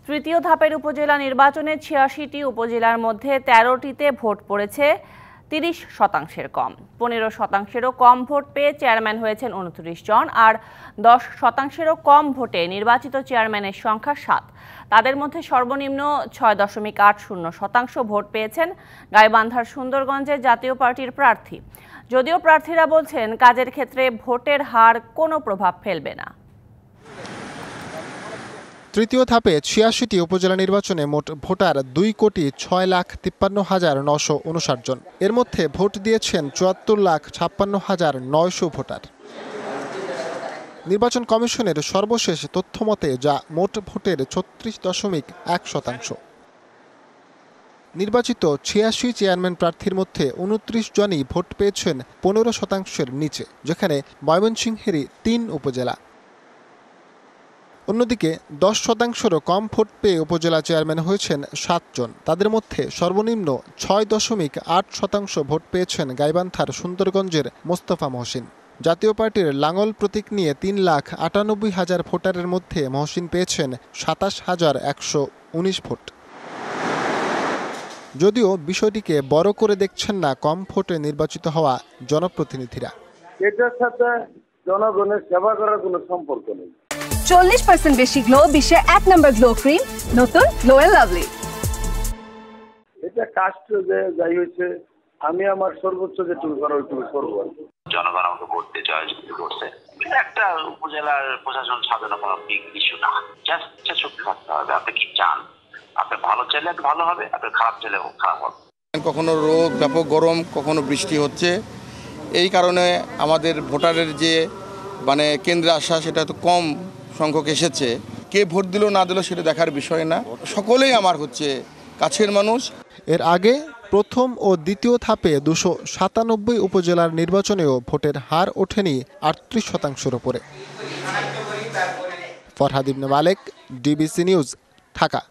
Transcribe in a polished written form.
তৃতীয় ধাপের উপজেলা নির্বাচনে ৮৬টি উপজেলার মধ্যে ১৩টিতে ভোট পড়েছে ৩০% কম। ১৫%-এরও কম ভোট পেয়ে চেয়ারম্যান হয়েছেন ২৯ জন, আর ১০%-এরও কম ভোটে নির্বাচিত চেয়ারম্যানের সংখ্যা ৭। তাদের মধ্যে সর্বনিম্ন ৬.৮০% ভোট পেয়েছেন গাইবান্ধার সুন্দরগঞ্জের জাতীয় পার্টির প্রার্থী। যদিও প্রার্থীরা বলছেন কাজের ক্ষেত্রে ভোটের হার কোনো প্রভাব ফেলবে না। তৃতীয় ধাপে ৮৬টি উপজেলা নির্বাচনে মোট ভোটার ২,৬,৫৩,৯৫৯ জন। এর মধ্যে ভোট দিয়েছেন ৭৪,৫৬,৯০০ ভোটার। নির্বাচন কমিশনের সর্বশেষ তথ্য মতে যা মোট ভোটের ৩৬.১%। নির্বাচিত ৮৬ চেয়ারম্যান প্রার্থীর মধ্যে ২৯ জনই ভোট পেয়েছেন ১৫%-এর নিচে, যেখানে ময়মনসিংহেরই ৩ উপজেলা। অন্যদিকে ১০%-এরও কম ভোট পেয়ে উপজেলা চেয়ারম্যান হয়েছেন ৭ জন। তাদের মধ্যে সর্বনিম্ন ৬.৮% ভোট পেয়েছেন গাইবান্ধার সুন্দরগঞ্জের মোস্তফা মহসিন। জাতীয় পার্টির লাঙ্গল প্রতীক নিয়ে ৩,৯৮,০০০ ভোটারের মধ্যে মহসিন পেয়েছেন ২৭,১১৯ ভোট। যদিও বিষয়টিকে বড় করে দেখছেন না কম ভোটে নির্বাচিত হওয়া জনপ্রতিনিধিরা। এটার সাথে জনগণের সেবা করার কোনো সম্পর্ক নেই। 40% বেশি গ্লো, বিশ্বের ১ নম্বর গ্লো ক্রিম, নতুন গ্লো এন্ড লাভলি। এটা কাস্ট যে যাই হয়েছে, আমি আমার সর্বোচ্চ যেটুকু করার ওইটুকু করবো। জনগণ আমাকে ভোট দিয়ে জয় করছে। এটা একটা উপজেলার প্রশাসন সাজানো কোনো বিগ ইস্যু না। জাস্ট শক্তি থাকতে হবে। আপনি কি চান? আপনি ভালো চাইলে ভালো হবে, আপনি খারাপ চাইলে খারাপ হবে। কখনো রোদ, ব্যাপক গরম, কখনো বৃষ্টি হচ্ছে। এই কারণে আমাদের ভোটারের যে কেন্দ্রে আসা সেটা তো কম সংখ্যক এসেছে। কে ভোট দিল না দিল সেটা দেখার বিষয় না। সকলেই আমার কাছের মানুষ। এর আগে প্রথম ও দ্বিতীয় ধাপে ২৯৭ উপজেলার নির্বাচনেও ভোটের হার ওঠেনি ৩৮%-এর উপরে। ফরহাদ ইবনে মালেক, ডিবিসি নিউজ, ঢাকা।